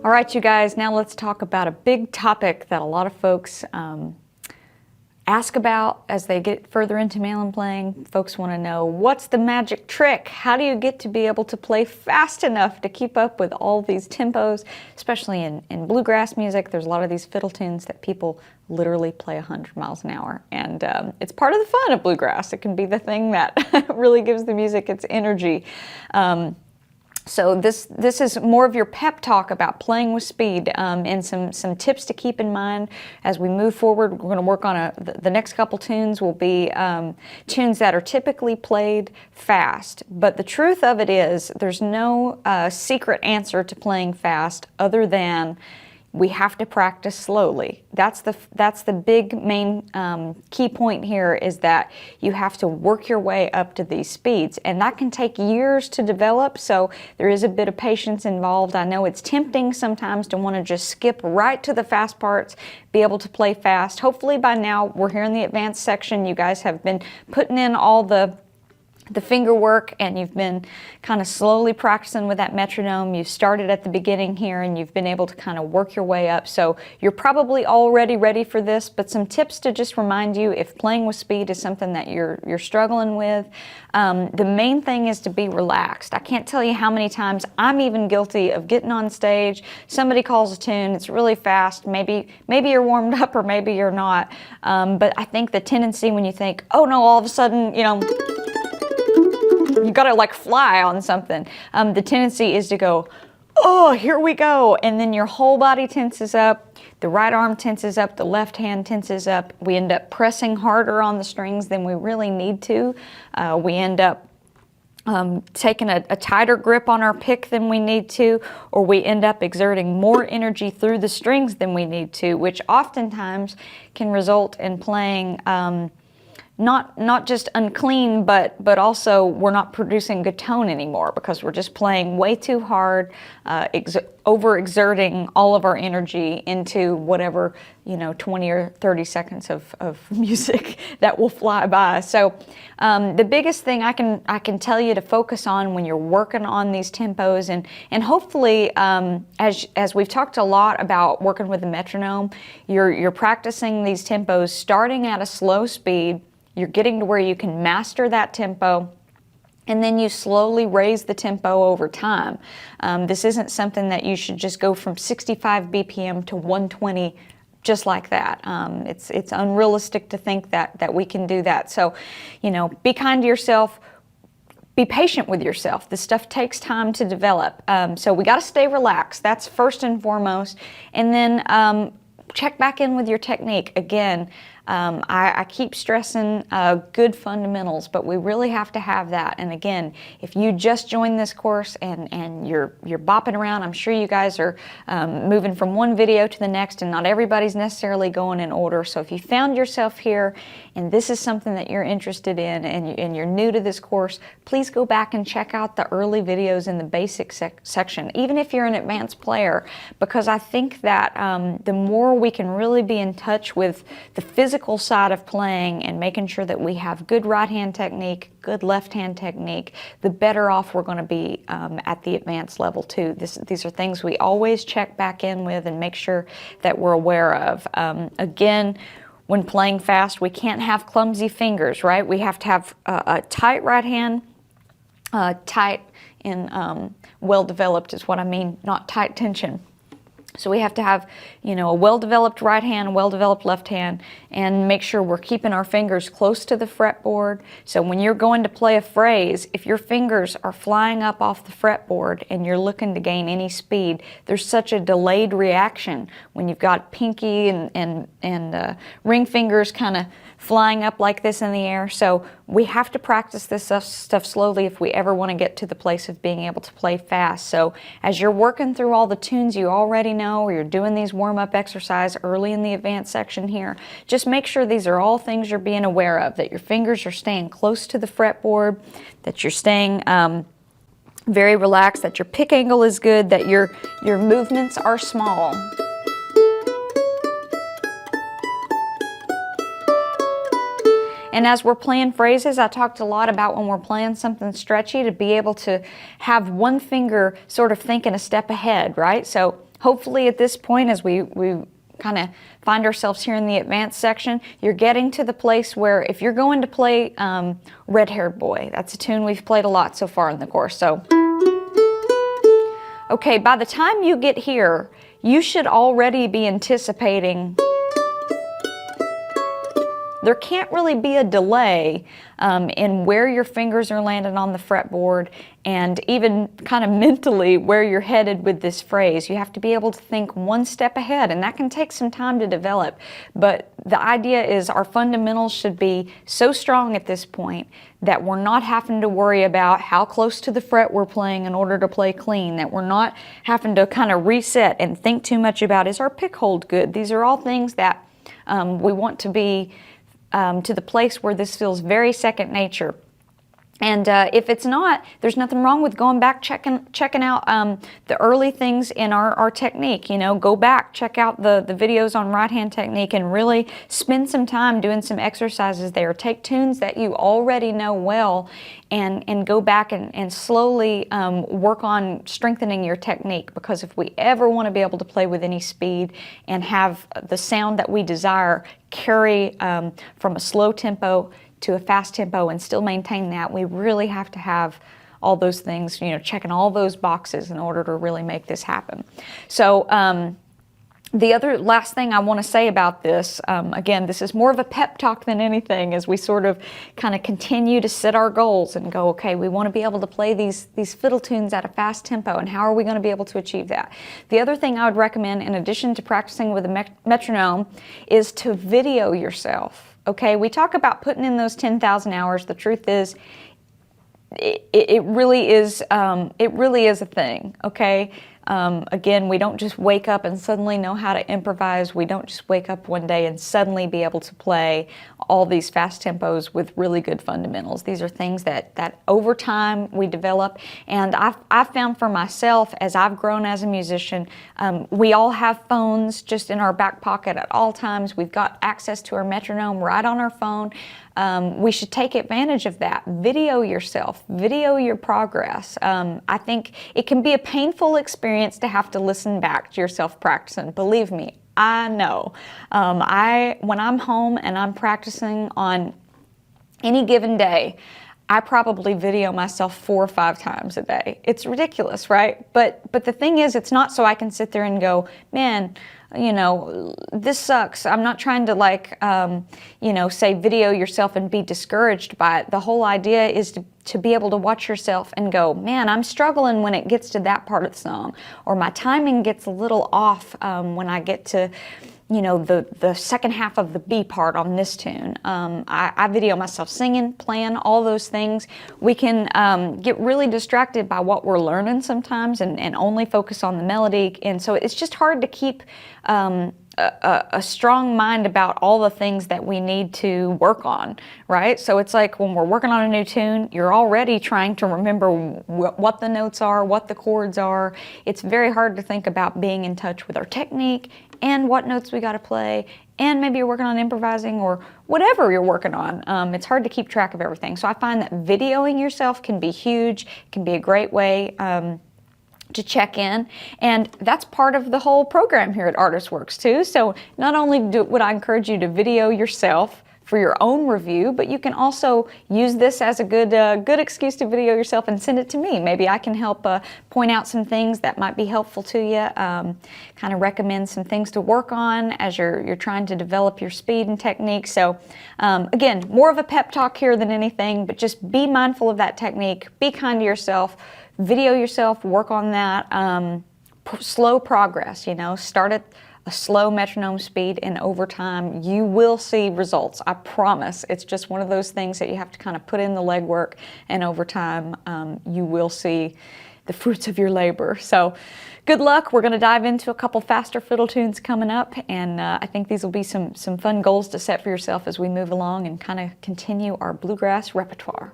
All right, you guys, now let's talk about a big topic that a lot of folks ask about as they get further into mandolin playing. Folks want to know, what's the magic trick? How do you get to be able to play fast enough to keep up with all these tempos, especially in bluegrass music? There's a lot of these fiddle tunes that people literally play 100 miles an hour, and it's part of the fun of bluegrass. It can be the thing that really gives the music its energy. So this is more of your pep talk about playing with speed, and some tips to keep in mind as we move forward. We're going to work on the next couple tunes will be tunes that are typically played fast. But the truth of it is there's no secret answer to playing fast other than we have to practice slowly. That's the big main key point here, is that you have to work your way up to these speeds, and that can take years to develop, so there is a bit of patience involved. I know it's tempting sometimes to want to just skip right to the fast parts, be able to play fast. Hopefully by now we're here in the advanced section. You guys have been putting in all the finger work, and you've been kind of slowly practicing with that metronome. You've started at the beginning here, and you've been able to kind of work your way up. So you're probably already ready for this, but some tips to just remind you if playing with speed is something that you're struggling with. The main thing is to be relaxed. I can't tell you how many times I'm even guilty of getting on stage, somebody calls a tune, it's really fast, maybe you're warmed up or maybe you're not, but I think the tendency when you think, oh no, all of a sudden, you know, you gotta like fly on something. The tendency is to go, oh, here we go. And then your whole body tenses up. The right arm tenses up, the left hand tenses up. We end up pressing harder on the strings than we really need to. We end up taking a tighter grip on our pick than we need to, or we end up exerting more energy through the strings than we need to, which oftentimes can result in playing not just unclean, but also we're not producing good tone anymore because we're just playing way too hard, overexerting all of our energy into whatever, 20 or 30 seconds of music that will fly by. So the biggest thing I can tell you to focus on when you're working on these tempos, and hopefully as we've talked a lot about working with the metronome, you're practicing these tempos starting at a slow speed. You're getting to where you can master that tempo, and then you slowly raise the tempo over time. This isn't something that you should just go from 65 BPM to 120 just like that. It's unrealistic to think that we can do that. So, be kind to yourself. Be patient with yourself. This stuff takes time to develop. So we got to stay relaxed. That's first and foremost. And then check back in with your technique. Again, I keep stressing good fundamentals, but we really have to have that. And again, if you just joined this course and you're bopping around, I'm sure you guys are moving from one video to the next, and not everybody's necessarily going in order. So if you found yourself here and this is something that you're interested in, and you're new to this course, please go back and check out the early videos in the basic section, even if you're an advanced player, because I think that the more we can really be in touch with the physical side of playing and making sure that we have good right hand technique, good left hand technique, the better off we're going to be at the advanced level too. These are things we always check back in with and make sure that we're aware of. Again, when playing fast, we can't have clumsy fingers, right? We have to have a tight right hand, tight and well-developed is what I mean, not tight tension. So we have to have, a well-developed right hand, a well-developed left hand, and make sure we're keeping our fingers close to the fretboard. So when you're going to play a phrase, if your fingers are flying up off the fretboard and you're looking to gain any speed, there's such a delayed reaction when you've got pinky and ring fingers kind of flying up like this in the air. So we have to practice this stuff slowly if we ever want to get to the place of being able to play fast. So as you're working through all the tunes you already know, or you're doing these warm-up exercise early in the advanced section here, just make sure these are all things you're being aware of, that your fingers are staying close to the fretboard, that you're staying very relaxed, that your pick angle is good, that your movements are small. And as we're playing phrases, I talked a lot about when we're playing something stretchy to be able to have one finger sort of thinking a step ahead, right? So Hopefully at this point, as we kind of find ourselves here in the advanced section, you're getting to the place where if you're going to play Red-Haired Boy, that's a tune we've played a lot so far in the course. So, okay, by the time you get here, you should already be anticipating. There can't really be a delay in where your fingers are landing on the fretboard and even kind of mentally where you're headed with this phrase. You have to be able to think one step ahead, and that can take some time to develop. But the idea is our fundamentals should be so strong at this point that we're not having to worry about how close to the fret we're playing in order to play clean, that we're not having to kind of reset and think too much about, is our pick hold good? These are all things that we want to be to the place where this feels very second nature. And if it's not, there's nothing wrong with going back, checking out the early things in our technique. You know, go back, check out the videos on right hand technique, and really spend some time doing some exercises there. Take tunes that you already know well and go back and slowly work on strengthening your technique, because if we ever want to be able to play with any speed and have the sound that we desire carry from a slow tempo to a fast tempo and still maintain that, we really have to have all those things, you know, checking all those boxes in order to really make this happen. So the other last thing I want to say about this, again, this is more of a pep talk than anything, as we sort of kind of continue to set our goals and go, okay, we want to be able to play these fiddle tunes at a fast tempo, and how are we going to be able to achieve that? The other thing I would recommend, in addition to practicing with a metronome, is to video yourself. Okay, we talk about putting in those 10,000 hours. The truth is, it really is a thing. Okay. Again, we don't just wake up and suddenly know how to improvise. We don't just wake up one day and suddenly be able to play all these fast tempos with really good fundamentals. These are things that over time we develop. And I've found for myself, as I've grown as a musician, we all have phones just in our back pocket at all times. We've got access to our metronome right on our phone. We should take advantage of that. Video yourself, video your progress. I think it can be a painful experience to have to listen back to yourself practicing. Believe me, I know. When I'm home and I'm practicing on any given day, I probably video myself 4 or 5 times a day. It's ridiculous, right? But the thing is, it's not so I can sit there and go, man, you know, this sucks. I'm not trying to say video yourself and be discouraged by it. The whole idea is to be able to watch yourself and go, man, I'm struggling when it gets to that part of the song, or my timing gets a little off when I get to, you know, the second half of the B part on this tune. I video myself singing, playing, all those things. We can get really distracted by what we're learning sometimes and only focus on the melody. And so it's just hard to keep a strong mind about all the things that we need to work on, right? So it's like when we're working on a new tune, you're already trying to remember what the notes are, what the chords are. It's very hard to think about being in touch with our technique and what notes we got to play, and maybe you're working on improvising or whatever you're working on. It's hard to keep track of everything. So I find that videoing yourself can be huge, can be a great way to check in, and that's part of the whole program here at ArtistWorks too. So not only would I encourage you to video yourself for your own review, but you can also use this as a good excuse to video yourself and send it to me. Maybe I can help point out some things that might be helpful to you, kind of recommend some things to work on as you're trying to develop your speed and technique. So again, more of a pep talk here than anything, but just be mindful of that technique, be kind to yourself, video yourself, work on that. Slow progress, you know, start at a slow metronome speed, and over time you will see results. I promise. It's just one of those things that you have to kind of put in the legwork, and over time you will see the fruits of your labor. So good luck. We're going to dive into a couple faster fiddle tunes coming up, and I think these will be some fun goals to set for yourself as we move along and kind of continue our bluegrass repertoire.